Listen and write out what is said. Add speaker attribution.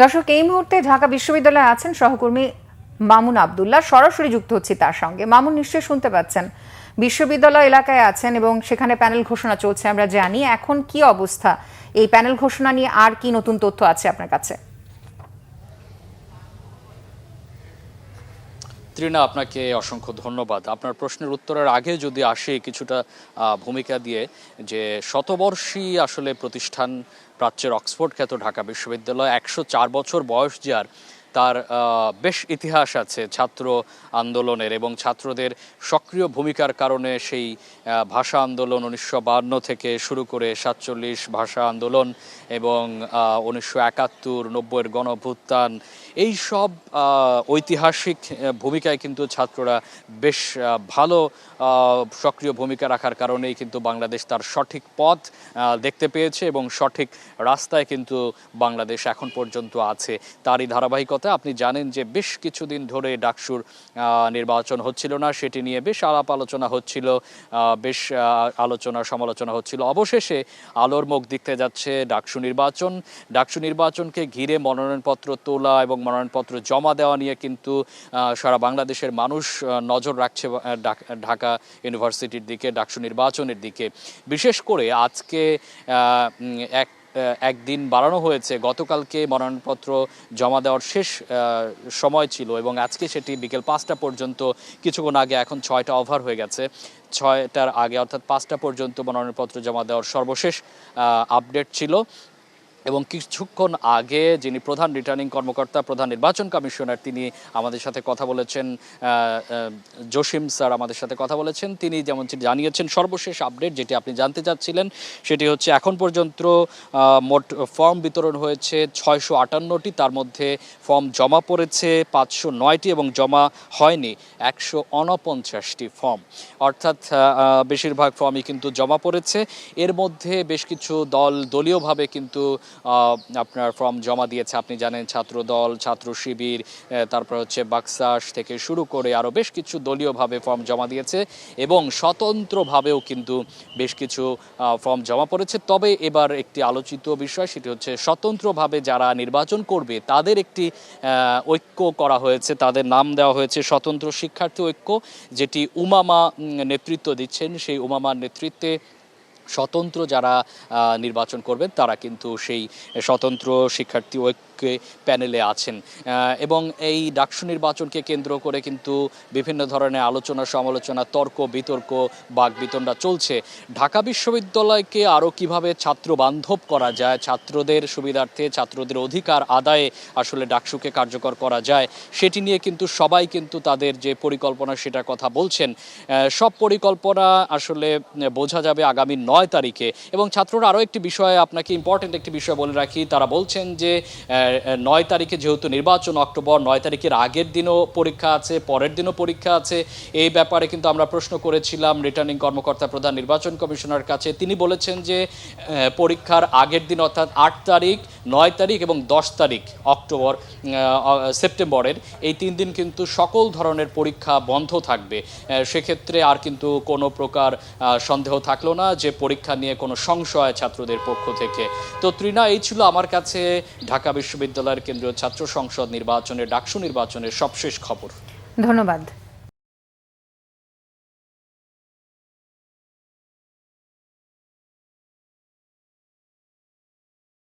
Speaker 1: দর্শক, এই মুহূর্তে ঢাকা বিশ্ববিদ্যালয়ে আছেন সহকর্মী মামুন আব্দুল্লাহ। সরাসরি যুক্ত হচ্ছি তার সঙ্গে। মামুন, নিশ্চয়ই শুনতে পাচ্ছেন, বিশ্ববিদ্যালয় এলাকায় আছেন এবং সেখানে প্যানেল ঘোষণা চলছে। আমরা জানি এখন কি অবস্থা, এই প্যানেল ঘোষণা নিয়ে আর কি নতুন তথ্য আছে আপনার কাছে?
Speaker 2: তৃণা, আপনাকে অসংখ্য ধন্যবাদ। আপনার প্রশ্নের উত্তরের আগে যদি আসে কিছুটা ভূমিকা দিয়ে, যে শতবর্ষী আসলে প্রতিষ্ঠান প্রাচ্যের অক্সফোর্ড খ্যাত ঢাকা বিশ্ববিদ্যালয়, 104 বছর বয়স যার, তার বেশ ইতিহাস আছে ছাত্র আন্দোলনের এবং ছাত্রদের সক্রিয় ভূমিকার কারণে সেই ভাষা আন্দোলন 1952 থেকে শুরু করে 47 ভাষা আন্দোলন এবং 1971, 90-এর গণঅভ্যুত্থান, এই সব ঐতিহাসিক ভূমিকায় কিন্তু ছাত্ররা বেশ ভালো সক্রিয় ভূমিকা রাখার কারণেই কিন্তু বাংলাদেশ তার সঠিক পথ দেখতে পেয়েছে এবং সঠিক রাস্তায় কিন্তু বাংলাদেশ এখন পর্যন্ত আছে। তারই ধারাবাহিকতা আপনি জানেন যে বেশ কিছুদিন ধরে ডাকসুর নির্বাচন হচ্ছিল না, সেটি নিয়ে বেশ আলাপ আলোচনা হচ্ছিল, বেশ আলোচনা সমালোচনা হচ্ছিল। অবশেষে আলোর মুখ দেখতে যাচ্ছে ডাকসু নির্বাচন। ডাকসু নির্বাচনকে ঘিরে মনোনয়নপত্র তোলা এবং মনোনয়নপত্র জমা দেওয়া নিয়ে কিন্তু সারা বাংলাদেশের মানুষ নজর রাখছে ঢাকা ইউনিভার্সিটির দিকে, ডাকসু নির্বাচনের দিকে। বিশেষ করে আজকে একদিন বাড়ানো হয়েছে। গতকালকে মনোনয়নপত্র জমা দেওয়ার শেষ সময় ছিল এবং আজকে সেটি বিকেল 5টা পর্যন্ত, কিছুক্ষণ আগে, এখন 6টা ওভার হয়ে গেছে, 6টার আগে অর্থাৎ 5টা পর্যন্ত মনোনয়নপত্র জমা দেওয়ার সর্বশেষ আপডেট ছিল। এবং কিছুক্ষণ আগে যিনি প্রধান রিটার্নিং কর্মকর্তা, প্রধান নির্বাচন কমিশনার, তিনি আমাদের সাথে কথা বলেছেন, জসিম স্যার আমাদের সাথে কথা বলেছেন। তিনি যেমন জানিয়েছেন সর্বশেষ আপডেট যেটি আপনি জানতে চাচ্ছিলেন, সেটি হচ্ছে এখন পর্যন্ত মোট ফর্ম বিতরণ হয়েছে 658টি, তার মধ্যে ফর্ম জমা পড়েছে 509টি এবং জমা হয়নি 149টি ফর্ম, অর্থাৎ বেশিরভাগ ফর্মই কিন্তু জমা পড়েছে। এর মধ্যে বেশ কিছু দলীয়ভাবে কিন্তু আপনার ফর্ম জমা দিয়েছে। আপনি জানেন ছাত্র দল, ছাত্র শিবির, তারপর হচ্ছে বাকসাস থেকে শুরু করে আরও বেশ কিছু দলীয়ভাবে ফর্ম জমা দিয়েছে এবং স্বতন্ত্রভাবেও কিন্তু বেশ কিছু ফর্ম জমা পড়েছে। তবে এবার একটি আলোচিত বিষয়, সেটি হচ্ছে স্বতন্ত্রভাবে যারা নির্বাচন করবে তাদের একটি ঐক্য করা হয়েছে, তাদের নাম দেওয়া হয়েছে স্বতন্ত্র শিক্ষার্থী ঐক্য, যেটি উমামা নেতৃত্ব দিচ্ছেন। সেই উমামার নেতৃত্বে স্বতন্ত্র যারা নির্বাচন করবেন তারা কিন্তু সেই স্বতন্ত্র শিক্ষার্থী ঐক্যে প্যানেলে আছেন। এবং এই ডাকসু নির্বাচনকে কেন্দ্র করে কিন্তু বিভিন্ন ধরনের আলোচনা সমালোচনা, তর্ক বিতর্ক, বাকবিতণ্ডা চলছে। ঢাকা বিশ্ববিদ্যালয়কে আরও কিভাবে ছাত্র বান্ধব করা যায়, ছাত্রদের সুবিধার্থে, ছাত্রদের অধিকার আদায়ে আসলে ডাকসুকে কার্যকর করা যায়, সেটি নিয়ে কিন্তু সবাই কিন্তু তাদের যে পরিকল্পনা সেটার কথা বলছেন। সব পরিকল্পনা আসলে বোঝা যাবে আগামী 9 তারিখে। এবং ছাত্ররা আরও একটি বিষয়ে, আপনাকে ইম্পর্টেন্ট একটি বিষয় বলে রাখি, তারা বলছেন যে 9 তারিখে যেহেতু নির্বাচন, অক্টোবর 9 তারিখের আগের দিনও পরীক্ষা আছে, পরের দিনও পরীক্ষা আছে। এই ব্যাপারে কিন্তু আমরা প্রশ্ন করেছিলাম রিটার্নিং কর্মকর্তা, প্রধান নির্বাচন কমিশনার কাছে। তিনি বলেছেন যে পরীক্ষার আগের দিন অর্থাৎ 8 তারিখ, 9 তারিখ এবং 10 তারিখ সেপ্টেম্বরের এই 3 দিন কিন্তু সকল ধরনের পরীক্ষা বন্ধ থাকবে। সেক্ষেত্রে আর কিন্তু কোনো প্রকার সন্দেহ থাকলো না যে পরীক্ষা নিয়ে কোনো সংশয় ছাত্রদের পক্ষ থেকে। তো তৃণা, এই ছিল আমার কাছে ঢাকা বিশ্ববিদ্যালয়ের কেন্দ্রীয় ছাত্র সংসদ নির্বাচনের, ডাকসু নির্বাচনের সবশেষ খবর।
Speaker 1: ধন্যবাদ।